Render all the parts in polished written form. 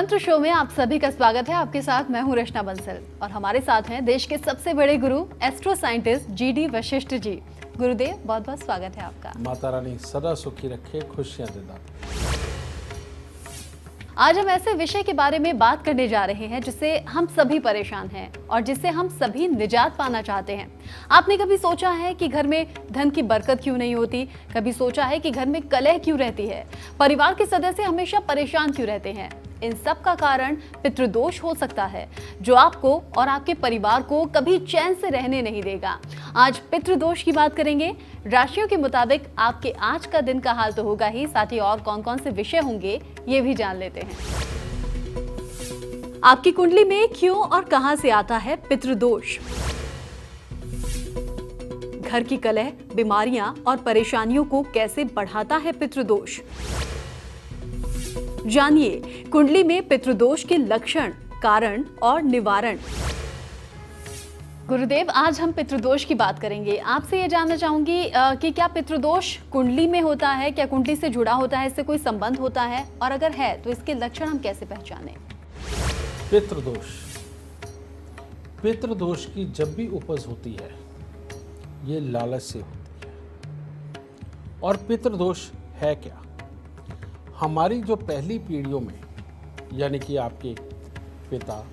मंत्र शो में आप सभी का स्वागत है। आपके साथ मैं हूं रचना बंसल और हमारे साथ हैं देश के सबसे बड़े गुरु astro scientist GD Vashishtha ji. गुरुदेव, बहुत बहुत स्वागत है आपका। माता रानी सदा सुखी रखे, खुशियां देना। आज हम ऐसे विषय के बारे में बात करने जा रहे हैं जिससे हम सभी परेशान हैं और जिससे हम सभी निजात पाना चाहते हैं। आपने कभी सोचा है कि घर में धन की बरकत क्यों नहीं होती? कभी सोचा है कि घर में कलह क्यों रहती है? परिवार के सदस्य हमेशा परेशान क्यों रहते हैं? इन सब का कारण पितृदोष हो सकता है, जो आपको और आपके परिवार को कभी चैन से रहने नहीं देगा। आज पितृदोष की बात करेंगे। राशियों के मुताबिक आपके आज का दिन का हाल तो होगा ही, साथ ही और कौन कौन से विषय होंगे ये भी जान लेते हैं। आपकी कुंडली में क्यों और कहां से आता है पितृदोष? घर की कलह, बीमारियां और परेशानियों को कैसे बढ़ाता है पितृदोष? जानिए कुंडली में पितृदोष के लक्षण, कारण और निवारण। गुरुदेव, आज हम पितृदोष की बात करेंगे। आपसे ये जानना चाहूंगी कि क्या पितृदोष कुंडली में होता है? क्या कुंडली से जुड़ा होता है? इससे कोई संबंध होता है? और अगर है तो इसके लक्षण हम कैसे पहचानें? पितृदोष की जब भी उपज होती है ये लालच से होती है। और पितृदोष है क्या? हमारी जो पहली पीढ़ियों में, यानी कि आपके पिता,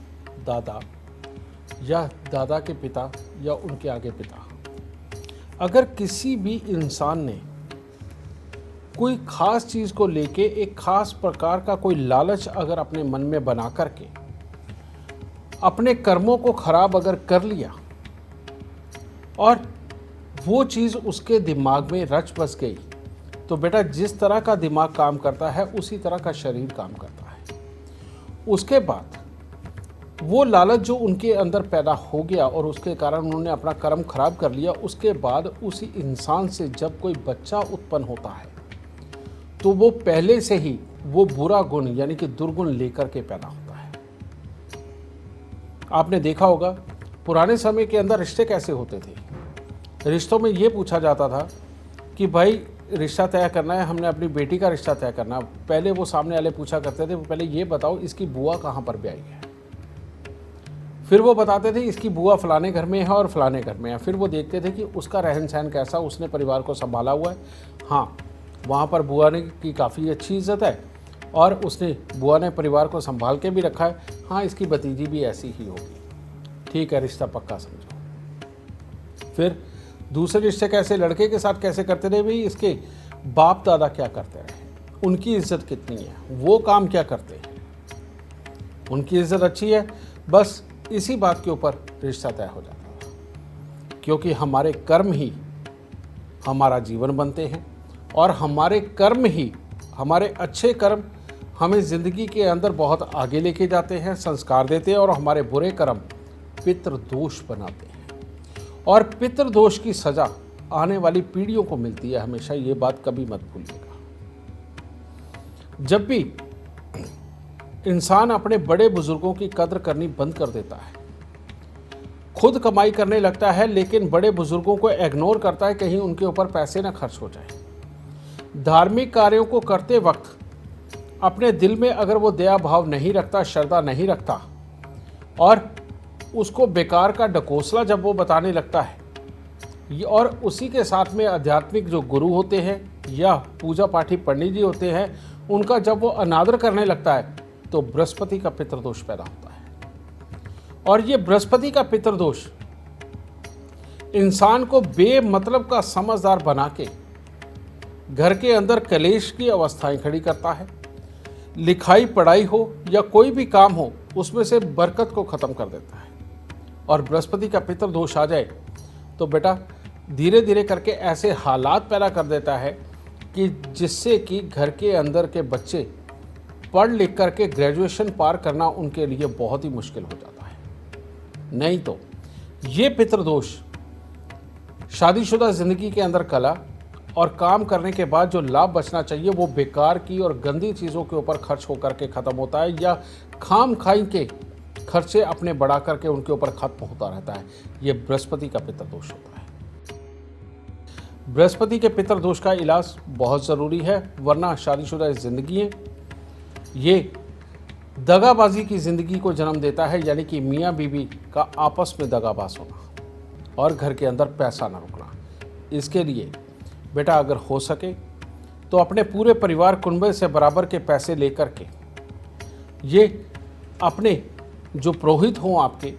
दादा या दादा के पिता या उनके आगे पिता, अगर किसी भी इंसान ने कोई खास चीज़ को लेके एक खास प्रकार का कोई लालच अगर अपने मन में बना करके अपने कर्मों को खराब अगर कर लिया और वो चीज़ उसके दिमाग में रच बस गई, तो बेटा जिस तरह का दिमाग काम करता है उसी तरह का शरीर काम करता है। उसके बाद वो लालच जो उनके अंदर पैदा हो गया और उसके कारण उन्होंने अपना कर्म खराब कर लिया, उसके बाद उसी इंसान से जब कोई बच्चा उत्पन्न होता है तो वो पहले से ही वो बुरा गुण यानी कि दुर्गुण लेकर के पैदा होता है। आपने देखा होगा पुराने समय के अंदर रिश्ते कैसे होते थे। रिश्तों में ये पूछा जाता था कि भाई रिश्ता तय करना है, हमने अपनी बेटी का रिश्ता तय करना। पहले वो सामने वाले पूछा करते थे, पहले ये बताओ इसकी बुआ कहाँ पर ब्याही है। फिर वो बताते थे इसकी बुआ फलाने घर में है और फलाने घर में है। फिर वो देखते थे कि उसका रहन सहन कैसा, उसने परिवार को संभाला हुआ है। हाँ, वहाँ पर बुआ ने की काफ़ी अच्छी इज्जत है और बुआ ने परिवार को संभाल के भी रखा है। हाँ, इसकी भतीजी भी ऐसी ही होगी, ठीक है, रिश्ता पक्का समझो। फिर दूसरे रिश्ते कैसे, लड़के के साथ कैसे करते रहे, भाई इसके बाप दादा क्या करते रहे, उनकी इज्जत कितनी है, वो काम क्या करते हैं, उनकी इज्जत अच्छी है, बस इसी बात के ऊपर रिश्ता तय हो जाता है। क्योंकि हमारे कर्म ही हमारा जीवन बनते हैं और हमारे कर्म ही, हमारे अच्छे कर्म हमें ज़िंदगी के अंदर बहुत आगे लेके जाते हैं, संस्कार देते हैं, और हमारे बुरे कर्म पितृदोष बनाते हैं। और पितृदोष की सजा आने वाली पीढ़ियों को मिलती है हमेशा, ये बात कभी मत भूलिएगा। जब भी इंसान अपने बड़े बुजुर्गों की कद्र करनी बंद कर देता है, खुद कमाई करने लगता है लेकिन बड़े बुजुर्गों को इग्नोर करता है कहीं उनके ऊपर पैसे ना खर्च हो जाए, धार्मिक कार्यों को करते वक्त अपने दिल में अगर वो दया भाव नहीं रखता, श्रद्धा नहीं रखता, और उसको बेकार का ढकोसला जब वो बताने लगता है, और उसी के साथ में आध्यात्मिक जो गुरु होते हैं या पूजा पाठी पंडित जी होते हैं, उनका जब वो अनादर करने लगता है, तो बृहस्पति का पितृदोष पैदा होता है। और ये बृहस्पति का पितृदोष इंसान को बेमतलब का समझदार बना के घर के अंदर कलेश की अवस्थाएं खड़ी करता है। लिखाई पढ़ाई हो या कोई भी काम हो, उसमें से बरकत को ख़त्म कर देता है। और बृहस्पति का पितृदोष आ जाए तो बेटा धीरे धीरे करके ऐसे हालात पैदा कर देता है कि जिससे कि घर के अंदर के बच्चे पढ़ लिख करके ग्रेजुएशन पार करना उनके लिए बहुत ही मुश्किल हो जाता है। नहीं तो ये पितृदोष शादीशुदा ज़िंदगी के अंदर कला और काम करने के बाद जो लाभ बचना चाहिए वो बेकार की और गंदी चीज़ों के ऊपर खर्च होकर के ख़त्म होता है, या खाम खाई के खर्चे अपने बढ़ा करके उनके ऊपर खत्म होता रहता है। ये बृहस्पति का पितृदोष होता है। बृहस्पति के पितृदोष का इलाज बहुत ज़रूरी है, वरना शादीशुदा ज़िंदगी ये दगाबाजी की ज़िंदगी को जन्म देता है, यानी कि मियाँ बीवी का आपस में दगाबाज होना और घर के अंदर पैसा ना रुकना। इसके लिए बेटा अगर हो सके तो अपने पूरे परिवार कुनबे से बराबर के पैसे लेकर के ये अपने जो पुरोहित हों आपके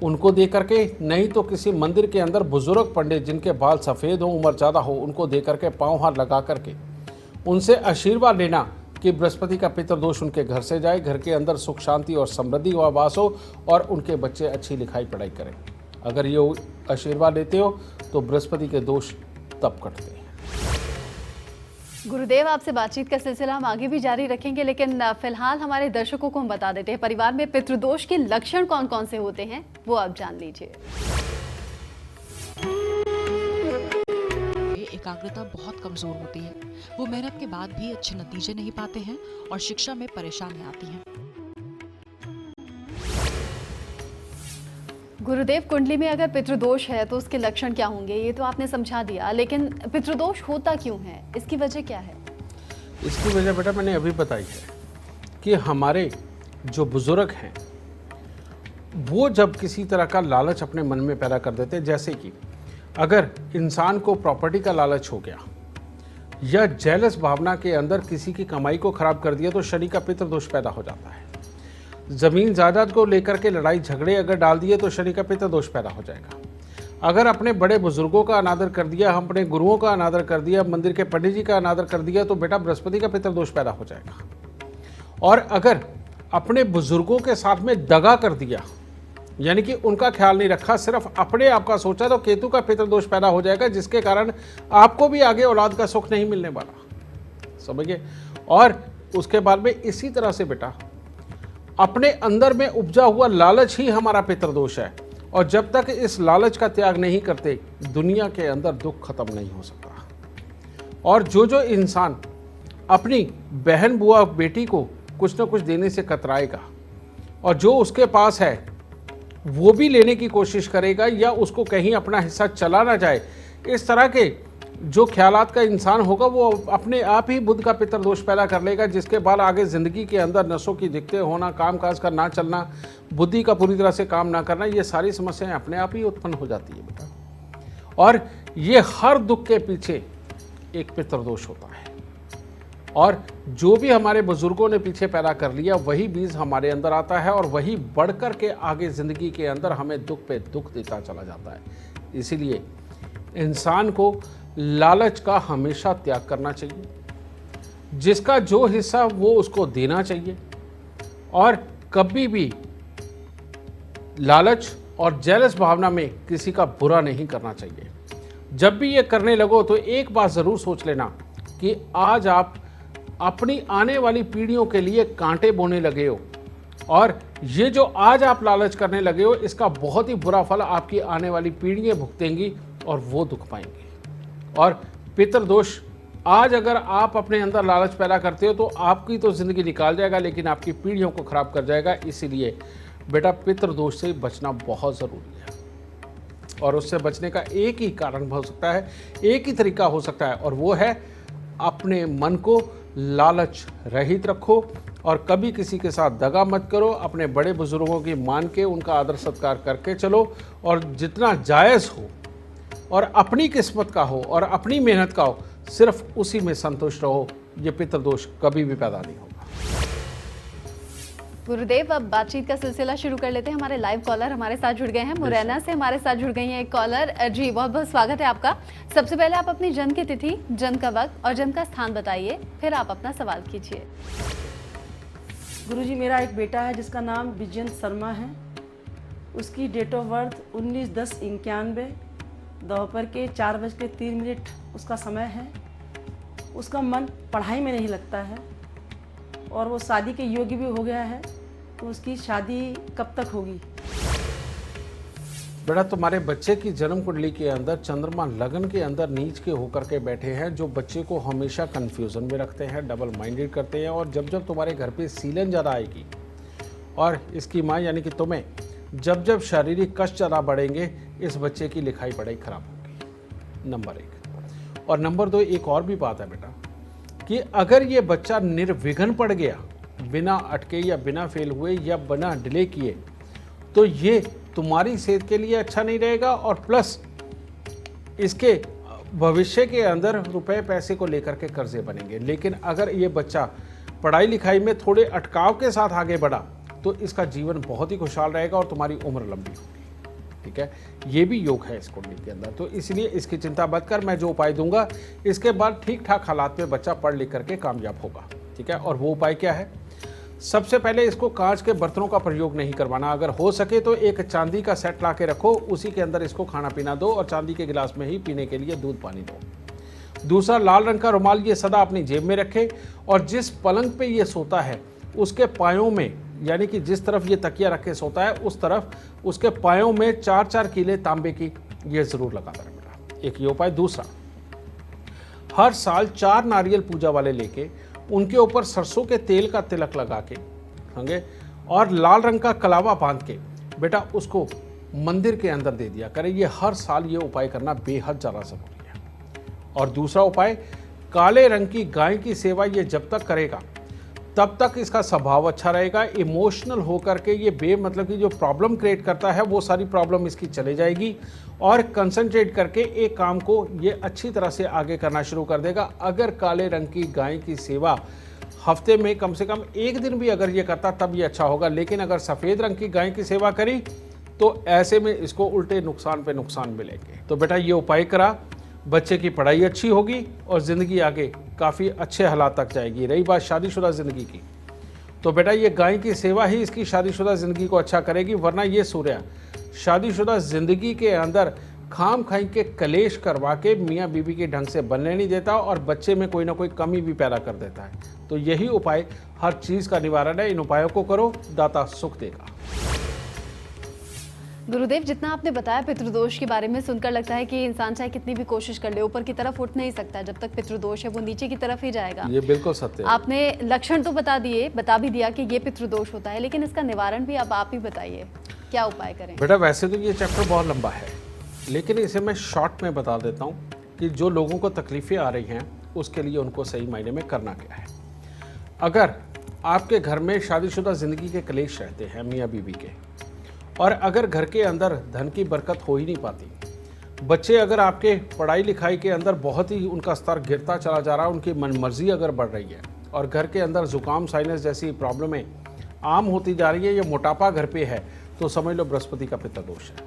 उनको दे करके, नहीं तो किसी मंदिर के अंदर बुजुर्ग पंडित जिनके बाल सफ़ेद हो, उम्र ज़्यादा हो, उनको दे करके पाँव हाथ लगा करके उनसे आशीर्वाद लेना कि बृहस्पति का पितृदोष उनके घर से जाए, घर के अंदर सुख शांति और समृद्धि व वास हो और उनके बच्चे अच्छी लिखाई पढ़ाई करें। अगर ये आशीर्वाद लेते हो तो बृहस्पति के दोष तब कटते हैं। गुरुदेव, आपसे बातचीत का सिलसिला हम आगे भी जारी रखेंगे, लेकिन फिलहाल हमारे दर्शकों को हम बता देते हैं परिवार में पितृदोष के लक्षण कौन कौन से होते हैं वो आप जान लीजिए। एकाग्रता बहुत कमजोर होती है, वो मेहनत के बाद भी अच्छे नतीजे नहीं पाते हैं और शिक्षा में परेशानियां आती हैं। गुरुदेव, कुंडली में अगर पितृदोष है तो उसके लक्षण क्या होंगे, ये तो आपने समझा दिया, लेकिन पितृदोष होता क्यों है, इसकी वजह क्या है? इसकी वजह बेटा मैंने अभी बताई है कि हमारे जो बुजुर्ग हैं वो जब किसी तरह का लालच अपने मन में पैदा कर देते हैं, जैसे कि अगर इंसान को प्रॉपर्टी का लालच हो गया या जेलस भावना के अंदर किसी की कमाई को खराब कर दिया तो शनि का पितृदोष पैदा हो जाता है। ज़मीन जायदाद को लेकर के लड़ाई झगड़े अगर डाल दिए तो शनि का पितृदोष पैदा हो जाएगा। अगर अपने बड़े बुजुर्गों का अनादर कर दिया, हम अपने गुरुओं का अनादर कर दिया, मंदिर के पंडित जी का अनादर कर दिया तो बेटा बृहस्पति का पितृदोष पैदा हो जाएगा। और अगर अपने बुजुर्गों के साथ में दगा कर दिया, यानी कि उनका ख्याल नहीं रखा, सिर्फ अपने आप का सोचा, तो केतु का पितृदोष पैदा हो जाएगा, जिसके कारण आपको भी आगे औलाद का सुख नहीं मिलने वाला। समझिए। और उसके बाद में इसी तरह से बेटा अपने अंदर में उपजा हुआ लालच ही हमारा पितृदोष है, और जब तक इस लालच का त्याग नहीं करते दुनिया के अंदर दुख खत्म नहीं हो सकता। और जो इंसान अपनी बहन बुआ बेटी को कुछ न कुछ देने से कतराएगा और जो उसके पास है वो भी लेने की कोशिश करेगा या उसको कहीं अपना हिस्सा चला ना जाए, इस तरह के जो ख्यालात का इंसान होगा वो अपने आप ही बुध का पितृदोष पैदा कर लेगा, जिसके बाद आगे ज़िंदगी के अंदर नशों की दिक्कतें होना, कामकाज का ना चलना, बुद्धि का पूरी तरह से काम ना करना, ये सारी समस्याएं अपने आप ही उत्पन्न हो जाती है बेटा। और ये हर दुख के पीछे एक पितृदोष होता है, और जो भी हमारे बुजुर्गों ने पीछे पैदा कर लिया वही बीज हमारे अंदर आता है और वही बढ़कर के आगे ज़िंदगी के अंदर हमें दुख पे दुख देता चला जाता है। इसीलिए इंसान को लालच का हमेशा त्याग करना चाहिए, जिसका जो हिस्सा वो उसको देना चाहिए, और कभी भी लालच और जेलस भावना में किसी का बुरा नहीं करना चाहिए। जब भी ये करने लगो तो एक बात ज़रूर सोच लेना कि आज आप अपनी आने वाली पीढ़ियों के लिए कांटे बोने लगे हो, और ये जो आज आप लालच करने लगे हो इसका बहुत ही बुरा फल आपकी आने वाली पीढ़ियाँ भुगतेंगी और वो दुख पाएंगी। और पितृदोष आज अगर आप अपने अंदर लालच पैदा करते हो तो आपकी तो ज़िंदगी निकाल जाएगा, लेकिन आपकी पीढ़ियों को ख़राब कर जाएगा। इसीलिए बेटा पितृदोष से बचना बहुत ज़रूरी है, और उससे बचने का एक ही कारण हो सकता है, एक ही तरीका हो सकता है, और वो है अपने मन को लालच रहित रखो और कभी किसी के साथ दगा मत करो। अपने बड़े बुजुर्गों की मान के उनका आदर सत्कार करके चलो, और जितना जायज़ हो और अपनी किस्मत का हो और अपनी मेहनत का हो, सिर्फ उसी में संतुष्ट रहो। ये पितृदोष कभी भी पैदा नहीं होगा। गुरुदेव, अब बातचीत का सिलसिला शुरू कर लेते हैं। हमारे लाइव कॉलर हमारे साथ जुड़ गए हैं, मुरैना से हमारे साथ जुड़ गई हैं एक कॉलर जी। बहुत बहुत स्वागत है आपका। सबसे पहले आप अपनी जन्म की तिथि, जन्म का वक्त और जन्म का स्थान बताइए, फिर आप अपना सवाल कीजिए। गुरुजी, मेरा एक बेटा है जिसका नाम विजयंत शर्मा है। उसकी डेट ऑफ बर्थ 19/10/91, दोपहर के 4:03 उसका समय है। उसका मन पढ़ाई में नहीं लगता है और वो शादी के योग्य भी हो गया है, तो उसकी शादी कब तक होगी? बेटा, तुम्हारे बच्चे की जन्म कुंडली के अंदर चंद्रमा लगन के अंदर नीच के होकर के बैठे हैं, जो बच्चे को हमेशा कंफ्यूजन में रखते हैं, डबल माइंडेड करते हैं। और जब जब तुम्हारे घर पे सीलन ज़्यादा आएगी और इसकी माँ यानी कि तुम्हें जब जब शारीरिक कष्ट ज़्यादा बढ़ेंगे, इस बच्चे की लिखाई पढ़ाई खराब होगी, नंबर 1। और नंबर 2, एक और भी बात है बेटा कि अगर ये बच्चा निर्विघ्न पढ़ गया, बिना अटके या बिना फेल हुए या बिना डिले किए, तो ये तुम्हारी सेहत के लिए अच्छा नहीं रहेगा और प्लस इसके भविष्य के अंदर रुपए पैसे को लेकर के कर्जे बनेंगे। लेकिन अगर ये बच्चा पढ़ाई लिखाई में थोड़े अटकाव के साथ आगे बढ़ा तो इसका जीवन बहुत ही खुशहाल रहेगा और तुम्हारी उम्र लंबी होगी। ठीक है, ये भी योग है इस कुंडली के अंदर, तो इसलिए इसकी चिंता मत कर। मैं जो उपाय दूंगा इसके बाद ठीक ठाक हालात में बच्चा पढ़ लिख करके कामयाब होगा। ठीक है, और वो उपाय क्या है? सबसे पहले इसको कांच के बर्तनों का प्रयोग नहीं करवाना। अगर हो सके तो एक चांदी का सेट ला के रखो, उसी के अंदर इसको खाना पीना दो और चांदी के गिलास में ही पीने के लिए दूध पानी दो। दूसरा, लाल रंग का रुमाल ये सदा अपनी जेब में रखे और जिस पलंग पे ये सोता है उसके पायों में, यानी कि जिस तरफ ये तकिया रख के सोता है उस तरफ उसके पायों में 4-4 कीले तांबे की ये जरूर लगाता रहे बेटा। एक ये उपाय। दूसरा, हर साल 4 नारियल पूजा वाले लेके उनके ऊपर सरसों के तेल का तिलक लगा के होंगे और लाल रंग का कलावा बांध के बेटा उसको मंदिर के अंदर दे दिया करें। ये हर साल ये उपाय करना बेहद ज़्यादा ज़रूरी है। और दूसरा उपाय, काले रंग की गाय की सेवा ये जब तक करेगा तब तक इसका स्वभाव अच्छा रहेगा। इमोशनल होकर के ये मतलब कि जो प्रॉब्लम क्रिएट करता है वो सारी प्रॉब्लम इसकी चले जाएगी और कंसंट्रेट करके एक काम को ये अच्छी तरह से आगे करना शुरू कर देगा। अगर काले रंग की गाय की सेवा हफ्ते में कम से कम 1 दिन भी अगर ये करता तब ये अच्छा होगा। लेकिन अगर सफ़ेद रंग की गाय की सेवा करी तो ऐसे में इसको उल्टे नुकसान पे नुकसान मिलेंगे। तो बेटा ये उपाय करा, बच्चे की पढ़ाई अच्छी होगी और ज़िंदगी आगे काफ़ी अच्छे हालात तक जाएगी। रही बात शादीशुदा ज़िंदगी की, तो बेटा ये गाय की सेवा ही इसकी शादीशुदा ज़िंदगी को अच्छा करेगी। वरना ये सूर्य शादीशुदा ज़िंदगी के अंदर खाम खाई के कलेश करवा के मियाँ बीवी के ढंग से बनने नहीं देता और बच्चे में कोई ना कोई कमी भी पैदा कर देता है। तो यही उपाय हर चीज़ का निवारण है। इन उपायों को करो, दाता सुख देगा। गुरुदेव, जितना आपने बताया पितृदोष के बारे में सुनकर लगता है कि इंसान चाहे कितनी भी कोशिश कर ले ऊपर की तरफ उठ नहीं सकता। जब तक पितृदोष है वो नीचे की तरफ ही जाएगा। ये बिल्कुल सत्य है। आपने लक्षण तो बता भी दिया कि ये पितृदोष होता है, लेकिन इसका निवारण भी अब आप ही बताइए, क्या उपाय करें? बेटा वैसे तो ये चैप्टर बहुत लंबा है, लेकिन इसे मैं शॉर्ट में बता देता हूँ कि जो लोगों को तकलीफ़ें आ रही हैं उसके लिए उनको सही मायने में करना क्या है। अगर आपके घर में शादीशुदा ज़िंदगी के कलेश रहते हैं मियाँ बीवी के, और अगर घर के अंदर धन की बरकत हो ही नहीं पाती, बच्चे अगर आपके पढ़ाई लिखाई के अंदर बहुत ही उनका स्तर गिरता चला जा रहा है, उनकी मनमर्जी अगर बढ़ रही है और घर के अंदर जुकाम साइनस जैसी प्रॉब्लमें आम होती जा रही है, या मोटापा घर पे है, तो समझ लो बृहस्पति का पितृदोष है।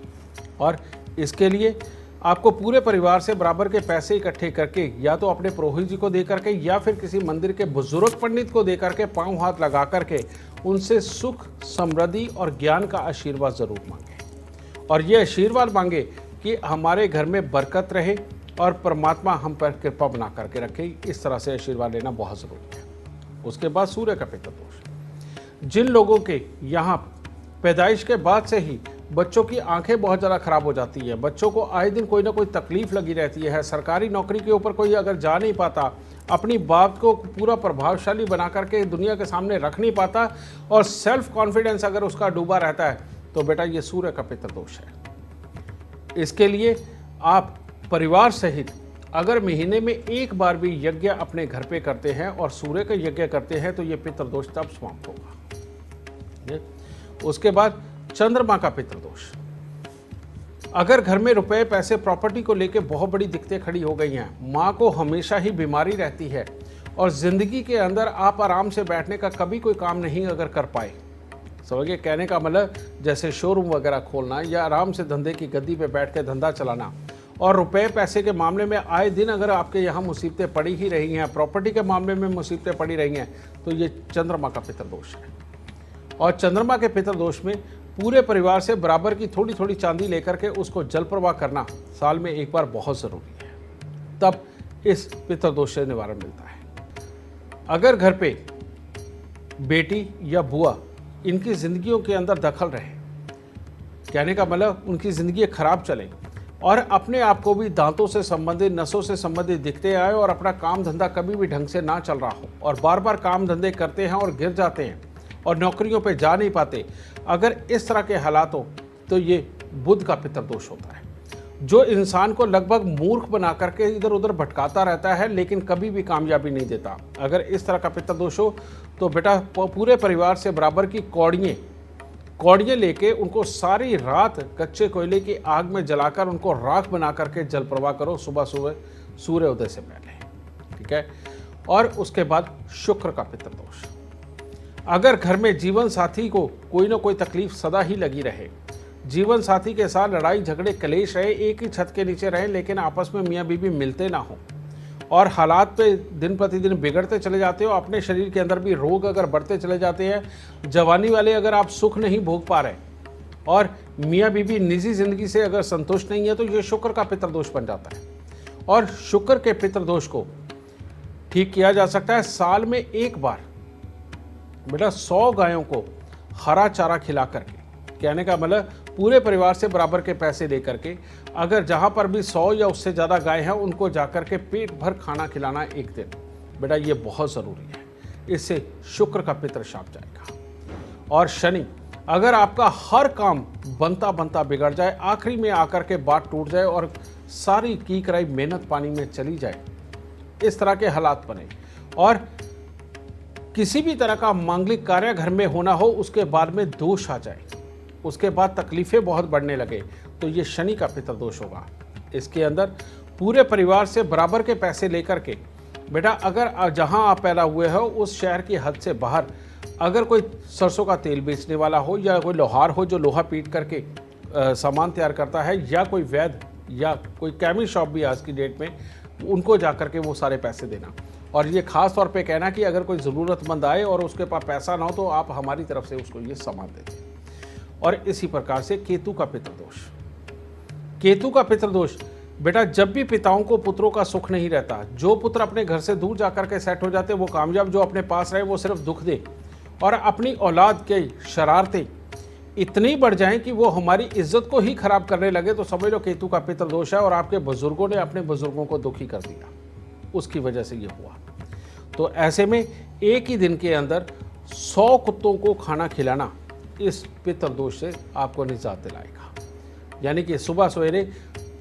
और इसके लिए आपको पूरे परिवार से बराबर के पैसे इकट्ठे करके या तो अपने पुरोहित जी को दे करके या फिर किसी मंदिर के बुजुर्ग पंडित को दे करके पांव हाथ लगा करके उनसे सुख, समृद्धि और ज्ञान का आशीर्वाद जरूर मांगे। और ये आशीर्वाद मांगे कि हमारे घर में बरकत रहे और परमात्मा हम पर कृपा बना करके रखे। इस तरह से आशीर्वाद लेना बहुत ज़रूरी है। उसके बाद सूर्य का पितृदोष। जिन लोगों के यहाँ पैदाइश के बाद से ही बच्चों की आंखें बहुत ज़्यादा खराब हो जाती है, बच्चों को आए दिन कोई ना कोई तकलीफ लगी रहती है, सरकारी नौकरी के ऊपर कोई अगर जा नहीं पाता, अपनी बात को पूरा प्रभावशाली बना करके दुनिया के सामने रख नहीं पाता और सेल्फ कॉन्फिडेंस अगर उसका डूबा रहता है, तो बेटा ये सूर्य का पितृदोष है। इसके लिए आप परिवार सहित अगर महीने में 1 बार भी यज्ञ अपने घर पे करते हैं और सूर्य का यज्ञ करते हैं तो ये पितृदोष तब समाप्त होगा। उसके बाद चंद्रमा का पितृदोष। अगर घर में रुपए पैसे प्रॉपर्टी को लेके बहुत बड़ी दिक्कतें खड़ी हो गई हैं, माँ को हमेशा ही बीमारी रहती है और ज़िंदगी के अंदर आप आराम से बैठने का कभी कोई काम नहीं अगर कर पाए, समझिए कहने का मतलब जैसे शोरूम वगैरह खोलना या आराम से धंधे की गद्दी पे बैठ के धंधा चलाना, और रुपए पैसे के मामले में आए दिन अगर आपके यहाँ मुसीबतें पड़ी ही रही हैं, प्रॉपर्टी के मामले में मुसीबतें पड़ी रही हैं, तो ये चंद्रमा का पितृदोष है। और चंद्रमा के पितृदोष में पूरे परिवार से बराबर की थोड़ी थोड़ी चांदी लेकर के उसको जल प्रवाह करना साल में 1 बार बहुत ज़रूरी है, तब इस पितृदोष से निवारण मिलता है। अगर घर पे बेटी या बुआ इनकी ज़िंदगियों के अंदर दखल रहे, कहने का मतलब उनकी ज़िंदगी खराब चले और अपने आप को भी दांतों से संबंधित, नसों से संबंधित दिखते आए और अपना काम धंधा कभी भी ढंग से ना चल रहा हो और बार बार काम धंधे करते हैं और गिर जाते हैं और नौकरियों पे जा नहीं पाते, अगर इस तरह के हालात हो तो ये बुध का पितृदोष होता है। जो इंसान को लगभग मूर्ख बना करके इधर उधर भटकाता रहता है, लेकिन कभी भी कामयाबी नहीं देता। अगर इस तरह का पितृदोष हो तो बेटा पूरे परिवार से बराबर की कौड़ियाँ लेके उनको सारी रात कच्चे कोयले की आग में जलाकर उनको राख बना करके जल प्रवाह करो सुबह सुबह सूर्य उदय से पहले, ठीक है। और उसके बाद शुक्र का पितृदोष, अगर घर में जीवन साथी को कोई ना कोई तकलीफ सदा ही लगी रहे, जीवन साथी के साथ लड़ाई झगड़े कलेश रहे, एक ही छत के नीचे रहे, लेकिन आपस में मियाँ बीवी मिलते ना हो और हालात पे दिन प्रतिदिन बिगड़ते चले जाते हो, अपने शरीर के अंदर भी रोग अगर बढ़ते चले जाते हैं, जवानी वाले अगर आप सुख नहीं भोग पा रहे और मियाँ बीवी निजी जिंदगी से अगर संतुष्ट नहीं है, तो ये शुक्र का पितृदोष बन जाता है। और शुक्र के पितृदोष को ठीक किया जा सकता है साल में एक बार बेटा 100 गायों को हरा चारा खिला करके, कहने का मतलब पूरे परिवार से बराबर के पैसे दे करके, अगर जहाँ पर भी 100 या उससे ज़्यादा गाय हैं उनको जाकर के पेट भर खाना खिलाना एक दिन, बेटा ये बहुत ज़रूरी है। इससे शुक्र का पितृ शाप जाएगा। और शनि, अगर आपका हर काम बनता बनता बिगड़ जाए, आखिरी में आकर के बात टूट जाए और सारी की कराई मेहनत पानी में चली जाए, इस तरह के हालात बने और किसी भी तरह का मांगलिक कार्य घर में होना हो, उसके बाद में दोष आ जाए, उसके बाद तकलीफें बहुत बढ़ने लगे, तो ये शनि का पितृदोष होगा। इसके अंदर पूरे परिवार से बराबर के पैसे लेकर के बेटा, अगर जहां आप पैदा हुए हो उस शहर की हद से बाहर अगर कोई सरसों का तेल बेचने वाला हो या कोई लोहार हो जो लोहा पीट करके सामान तैयार करता है, या कोई वैद्य या कोई केमिस्ट शॉप भी आज की डेट में, उनको जा कर के वो सारे पैसे देना। और ये खास तौर पे कहना कि अगर कोई ज़रूरतमंद आए और उसके पास पैसा ना हो तो आप हमारी तरफ से उसको ये सामान दे दें। और इसी प्रकार से केतु का पितृदोष, केतु का पितृदोष बेटा, जब भी पिताओं को पुत्रों का सुख नहीं रहता, जो पुत्र अपने घर से दूर जाकर के सेट हो जाते वो कामयाब, जो अपने पास रहे वो सिर्फ दुख दे, और अपनी औलाद के शरारतें इतनी बढ़ जाएं कि वो हमारी इज्जत को ही खराब करने लगे, तो समझ लो केतु का पितृदोष है और आपके बुजुर्गों ने अपने बुजुर्गों को दुखी कर दिया, उसकी वजह से ये हुआ। तो ऐसे में एक ही दिन के अंदर 100 कुत्तों को खाना खिलाना इस पितृदोष से आपको निजात दिलाएगा। यानी कि सुबह सवेरे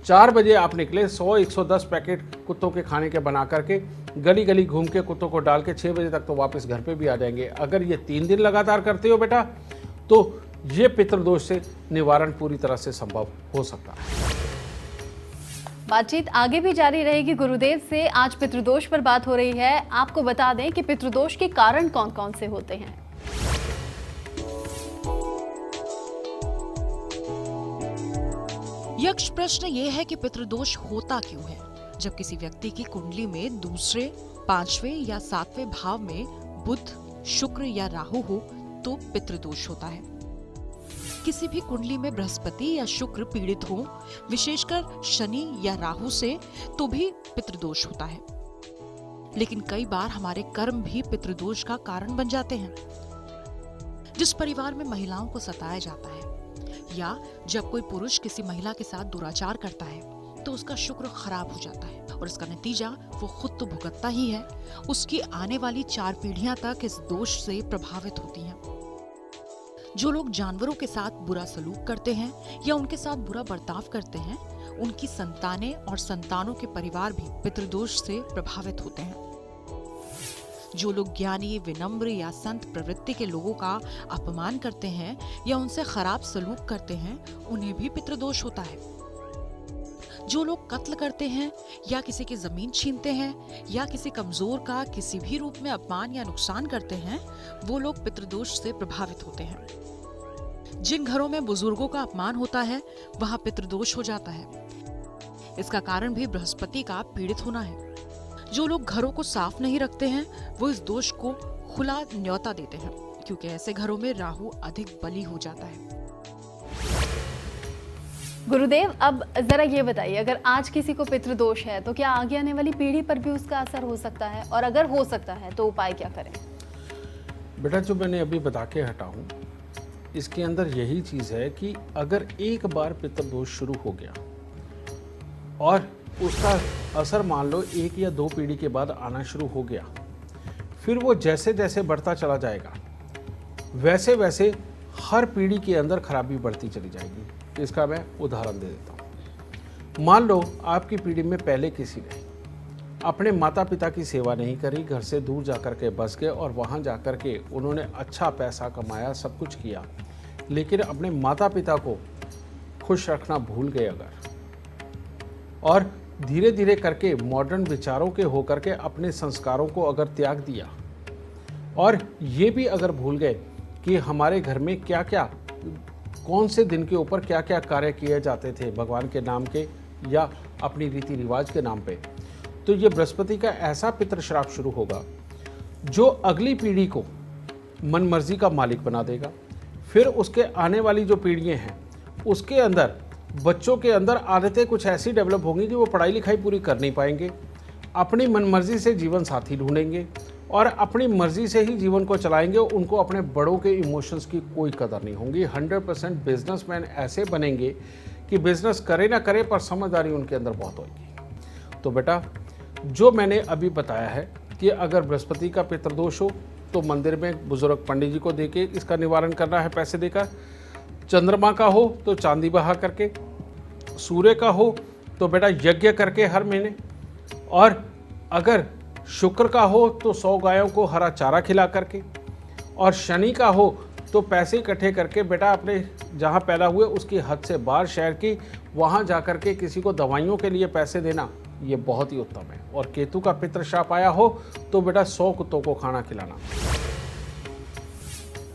4 बजे आप निकले, 100-110 पैकेट कुत्तों के खाने के बना करके गली गली घूम के कुत्तों को डाल के 6 बजे तक तो वापस घर पे भी आ जाएंगे। अगर ये 3 दिन लगातार करते हो बेटा, तो ये पितृदोष से निवारण पूरी तरह से संभव हो सकता है। बातचीत आगे भी जारी रहेगी गुरुदेव से। आज पितृदोष पर बात हो रही है। आपको बता दें कि पितृदोष के कारण कौन कौन से होते हैं। यक्ष प्रश्न ये है कि पितृदोष होता क्यों है। जब किसी व्यक्ति की कुंडली में दूसरे, 5वें या 7वें भाव में बुध, शुक्र या राहु हो तो पितृदोष होता है। किसी भी कुंडली में बृहस्पति या शुक्र पीड़ित हो, विशेषकर शनि या राहु से, तो भी पितृदोष होता है। लेकिन कई बार हमारे कर्म भी पितृदोष का कारण बन जाते हैं। जिस परिवार में महिलाओं को सताया जाता है या जब कोई पुरुष किसी महिला के साथ दुराचार करता है, तो उसका शुक्र खराब हो जाता है और इसका नतीजा वो खुद तो भुगतता ही है, उसकी आने वाली 4 पीढ़ियां तक इस दोष से प्रभावित होती हैं। जो लोग जानवरों के साथ बुरा सलूक करते हैं या उनके साथ बुरा बर्ताव करते हैं, उनकी संतानें और संतानों के परिवार भी पितृदोष से प्रभावित होते हैं। जो लोग ज्ञानी, विनम्र या संत प्रवृत्ति के लोगों का अपमान करते हैं या उनसे खराब सलूक करते हैं, उन्हें भी पितृदोष होता है। जो लोग कत्ल करते हैं या किसी की जमीन छीनते हैं या किसी कमजोर का किसी भी रूप में अपमान या नुकसान करते हैं, वो लोग पितृदोष से प्रभावित होते हैं। जिन घरों में बुजुर्गों का अपमान होता है, वहां पितृदोष हो जाता है। इसका कारण भी बृहस्पति का पीड़ित होना है। जो लोग घरों को साफ नहीं रखते हैं, वो इस दोष को खुला न्योता देते हैं, क्योंकि ऐसे घरों में राहु अधिक बली हो जाता है। गुरुदेव, अब जरा ये बताइए, अगर आज किसी को पितृदोष है तो क्या आगे आने वाली पीढ़ी पर भी उसका असर हो सकता है, और अगर हो सकता है तो उपाय क्या करें? बेटा, जो मैंने अभी बता के हटा हूँ, इसके अंदर यही चीज़ है कि अगर एक बार पितृदोष शुरू हो गया और उसका असर मान लो 1 या 2 पीढ़ी के बाद आना शुरू हो गया, फिर वो जैसे जैसे बढ़ता चला जाएगा, वैसे वैसे हर पीढ़ी के अंदर खराबी बढ़ती चली जाएगी। इसका मैं उदाहरण दे देता हूँ। मान लो आपकी पीढ़ी में पहले किसी ने अपने माता पिता की सेवा नहीं करी, घर से दूर जाकर के बस गए और वहाँ जाकर के उन्होंने अच्छा पैसा कमाया, सब कुछ किया, लेकिन अपने माता पिता को खुश रखना भूल गए अगर, और धीरे धीरे करके मॉडर्न विचारों के होकर के अपने संस्कारों को अगर त्याग दिया, और ये भी अगर भूल गए कि हमारे घर में क्या क्या, कौन से दिन के ऊपर क्या क्या कार्य किए जाते थे भगवान के नाम के या अपनी रीति रिवाज के नाम पे, तो ये बृहस्पति का ऐसा पितृ श्राप शुरू होगा जो अगली पीढ़ी को मनमर्जी का मालिक बना देगा। फिर उसके आने वाली जो पीढ़ियाँ हैं उसके अंदर बच्चों के अंदर आदतें कुछ ऐसी डेवलप होंगी कि वो पढ़ाई लिखाई पूरी कर नहीं पाएंगे, अपनी मनमर्जी से जीवन साथी ढूंढेंगे और अपनी मर्जी से ही जीवन को चलाएंगे। उनको अपने बड़ों के इमोशंस की कोई कदर नहीं होगी। 100% बिजनेसमैन ऐसे बनेंगे कि बिजनेस करे ना करे पर समझदारी उनके अंदर बहुत होगी। तो बेटा, जो मैंने अभी बताया है कि अगर बृहस्पति का पितृदोष हो तो मंदिर में बुजुर्ग पंडित जी को देके इसका निवारण करना है पैसे देकर। चंद्रमा का हो तो चांदी बहा करके, सूर्य का हो तो बेटा यज्ञ करके हर महीने, और अगर शुक्र का हो तो 100 गायों को हरा चारा खिला करके, और शनि का हो तो पैसे इकट्ठे करके बेटा अपने जहाँ पैदा हुए उसकी हद से बाहर शहर की वहाँ जा कर के किसी को दवाइयों के लिए पैसे देना, ये बहुत ही उत्तम है। और केतु का पितृ शाप आया हो तो बेटा 100 कुत्तों को खाना खिलाना।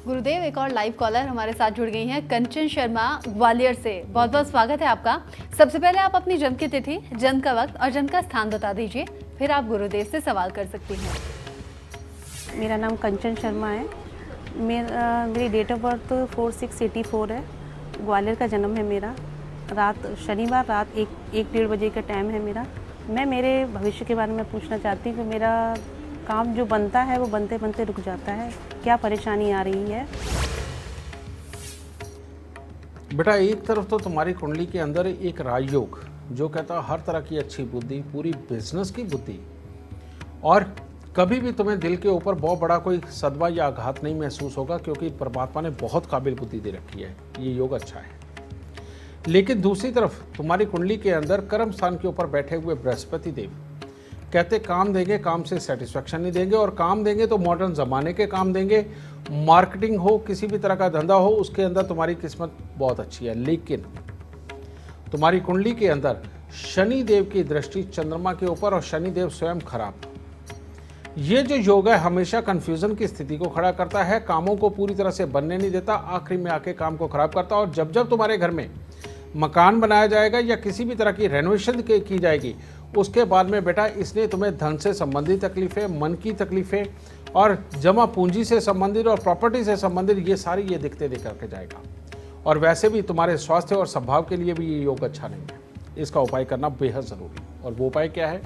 गुरुदेव, एक और लाइव कॉलर हमारे साथ जुड़ गई हैं, कंचन शर्मा ग्वालियर से। बहुत बहुत स्वागत है आपका। सबसे पहले आप अपनी जन्म की तिथि, जन्म का वक्त और जन्म का स्थान बता दीजिए, फिर आप गुरुदेव से सवाल कर सकती हैं। मेरा नाम कंचन शर्मा है। मेरी डेट ऑफ बर्थ 4684 है। ग्वालियर का जन्म है मेरा। शनिवार रात 1-1:30 बजे का टाइम है मेरा। मैं मेरे भविष्य के बारे में पूछना चाहती हूँ कि मेरा काम जो बनता है वो बनते बनते रुक जाता है, क्या परेशानी आ रही है? बेटा, एक तरफ तो तुम्हारी कुंडली के अंदर एक राजयोग जो कहता है हर तरह की अच्छी बुद्धि, पूरी बिजनेस की बुद्धि, और कभी भी तुम्हें दिल के ऊपर बहुत बड़ा कोई सदमा या आघात नहीं महसूस होगा, क्योंकि परमात्मा ने बहुत काबिल बुद्धि दे रखी है। ये योग अच्छा है। लेकिन दूसरी तरफ तुम्हारी कुंडली के अंदर कर्म स्थान के ऊपर बैठे हुए बृहस्पति देव कहते काम देंगे, काम से सेटिस्फैक्शन नहीं देंगे, और काम देंगे तो मॉडर्न ज़माने के काम देंगे। मार्केटिंग हो, किसी भी तरह का धंधा हो, उसके अंदर तुम्हारी किस्मत बहुत अच्छी है। लेकिन तुम्हारी कुंडली के अंदर शनि देव की दृष्टि चंद्रमा के ऊपर, और शनि देव स्वयं खराब। ये जो योग है हमेशा कंफ्यूजन की स्थिति को खड़ा करता है, कामों को पूरी तरह से बनने नहीं देता, आखिरी में आके काम को खराब करता है। और जब जब तुम्हारे घर में मकान बनाया जाएगा या किसी भी तरह की रेनोवेशन की जाएगी, उसके बाद में बेटा इसने तुम्हें धन से संबंधित तकलीफें, मन की तकलीफें, और जमा पूंजी से संबंधित और प्रॉपर्टी से संबंधित ये सारी ये दिक्कतें दे करके जाएगा। और वैसे भी तुम्हारे स्वास्थ्य और स्वभाव के लिए भी ये योग अच्छा नहीं है। इसका उपाय करना बेहद ज़रूरी। और वो उपाय क्या है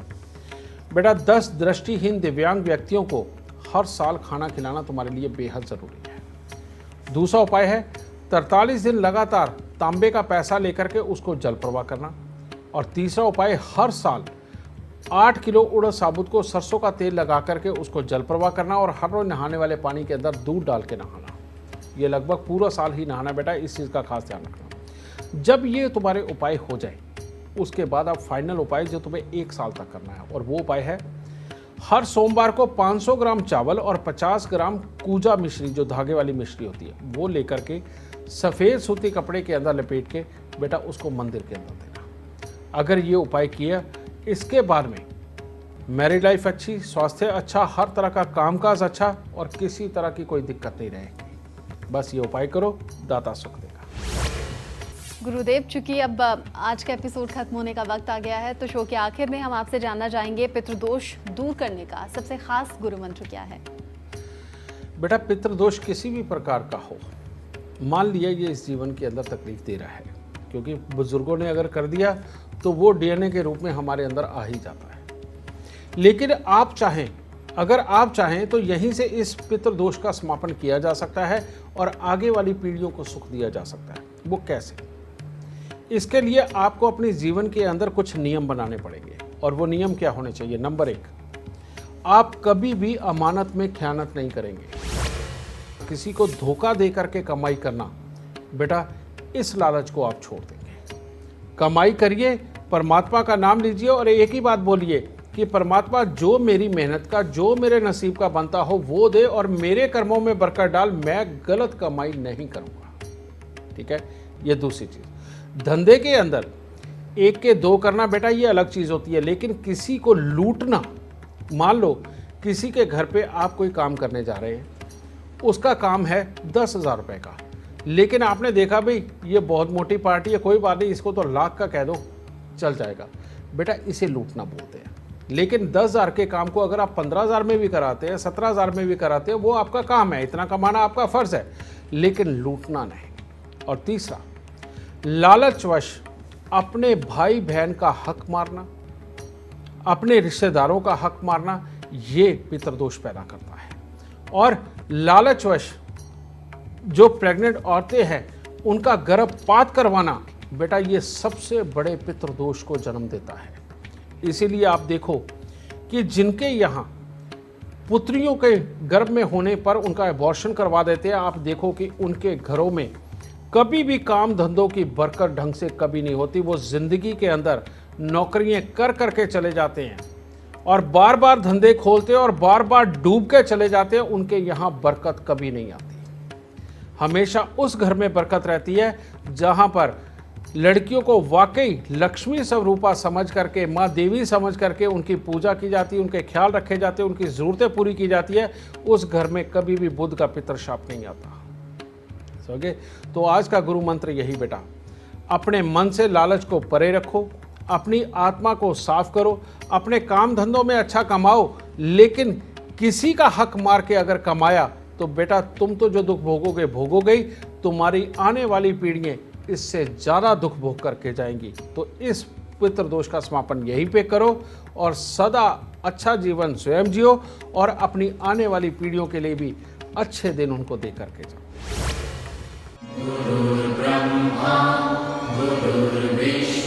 बेटा? 10 दृष्टिहीन दिव्यांग व्यक्तियों को हर साल खाना खिलाना तुम्हारे लिए बेहद ज़रूरी है। दूसरा उपाय है 43 दिन लगातार तांबे का पैसा लेकर के उसको जल प्रवाह करना। और तीसरा उपाय, हर साल 8 किलो उड़द साबुत को सरसों का तेल लगा करके उसको जल प्रवाह करना, और हर रोज नहाने वाले पानी के अंदर दूध डाल के नहाना। ये लगभग पूरा साल ही नहाना बेटा, इस चीज़ का खास ध्यान रखना। जब ये तुम्हारे उपाय हो जाए उसके बाद अब फाइनल उपाय जो तुम्हें 1 साल तक करना है, और वो उपाय है हर सोमवार को 500 ग्राम चावल और 50 ग्राम कूजा मिश्री, जो धागे वाली मिश्री होती है, वो लेकर के सफ़ेद सूती कपड़े के अंदर लपेट के बेटा उसको मंदिर के अंदर देना। अगर ये उपाय किया, इसके बाद में मैरिड लाइफ अच्छी, स्वास्थ्य अच्छा, हर तरह का कामकाज अच्छा, और किसी तरह की कोई दिक्कत नहीं रहेगी। बस ये उपाय करो, दाता सुख देगा। गुरुदेव, चूंकि अब आज का एपिसोड खत्म होने का वक्त आ गया है, तो शो के आखिर में हम आपसे जानना चाहेंगे पितृदोष दूर करने का सबसे खास गुरु मंत्र क्या है? बेटा, पितृदोष किसी भी प्रकार का हो, मान लिया ये इस जीवन के अंदर तकलीफ दे रहा है, क्योंकि बुजुर्गों ने अगर कर दिया तो वो डीएनए के रूप में हमारे अंदर आ ही जाता है। लेकिन आप चाहें, अगर आप चाहें तो यहीं से इस पितृदोष का समापन किया जा सकता है और आगे वाली पीढ़ियों को सुख दिया जा सकता है। वो कैसे? इसके लिए आपको अपने जीवन के अंदर कुछ नियम बनाने पड़ेंगे। और वो नियम क्या होने चाहिए? नंबर 1, आप कभी भी अमानत में खयानत नहीं करेंगे। किसी को धोखा दे करके कमाई करना, बेटा इस लालच को आप छोड़ देंगे। कमाई करिए परमात्मा का नाम लीजिए और एक ही बात बोलिए कि परमात्मा जो मेरी मेहनत का, जो मेरे नसीब का बनता हो वो दे और मेरे कर्मों में बरकत डाल, मैं गलत कमाई नहीं करूँगा। ठीक है, ये दूसरी चीज़। धंधे के अंदर एक के दो करना बेटा ये अलग चीज़ होती है, लेकिन किसी को लूटना, मान लो किसी के घर पे आप कोई काम करने जा रहे हैं, उसका काम है 10,000 रुपये का, लेकिन आपने देखा भाई ये बहुत मोटी पार्टी है, कोई बात नहीं, इसको तो लाख का कह दो चल जाएगा, बेटा इसे लूटना बोलते हैं। लेकिन 10,000 के काम को अगर आप 15,000 में भी कराते हैं, 17,000 में भी कराते हैं, वो आपका काम है, इतना कमाना आपका फ़र्ज़ है, लेकिन लूटना नहीं। और तीसरा, लालचवश अपने भाई बहन का हक मारना, अपने रिश्तेदारों का हक मारना, ये पितृदोष पैदा करता है। और लालचवश जो प्रेग्नेंट औरतें हैं उनका गर्भपात करवाना, बेटा ये सबसे बड़े पितृदोष को जन्म देता है। इसीलिए आप देखो कि जिनके यहाँ पुत्रियों के गर्भ में होने पर उनका एबॉर्शन करवा देते हैं, आप देखो कि उनके घरों में कभी भी काम धंधों की बरकत ढंग से कभी नहीं होती। वो जिंदगी के अंदर नौकरियां कर करके चले जाते हैं और बार बार धंधे खोलते हैं और बार बार डूब के चले जाते हैं, उनके यहाँ बरकत कभी नहीं आती। हमेशा उस घर में बरकत रहती है जहाँ पर लड़कियों को वाकई लक्ष्मी स्वरूपा समझ करके, माँ देवी समझ करके उनकी पूजा की जाती है, उनके ख्याल रखे जाते हैं, उनकी ज़रूरतें पूरी की जाती है। उस घर में कभी भी बुध का पितृशाप नहीं आता। समझे? तो आज का गुरु मंत्र यही बेटा, अपने मन से लालच को परे रखो, अपनी आत्मा को साफ करो, अपने काम धंधों में अच्छा कमाओ, लेकिन किसी का हक मार के अगर कमाया तो बेटा तुम तो जो दुख भोगोगे भोगोगे ही, तुम्हारी आने वाली पीढ़ियाँ इससे ज़्यादा दुख भोग करके जाएंगी। तो इस पितृदोष का समापन यहीं पे करो और सदा अच्छा जीवन स्वयं जियो और अपनी आने वाली पीढ़ियों के लिए भी अच्छे दिन उनको दे करके जाओ। गुरुर्ब्रह्मा गुरुर्विष्णु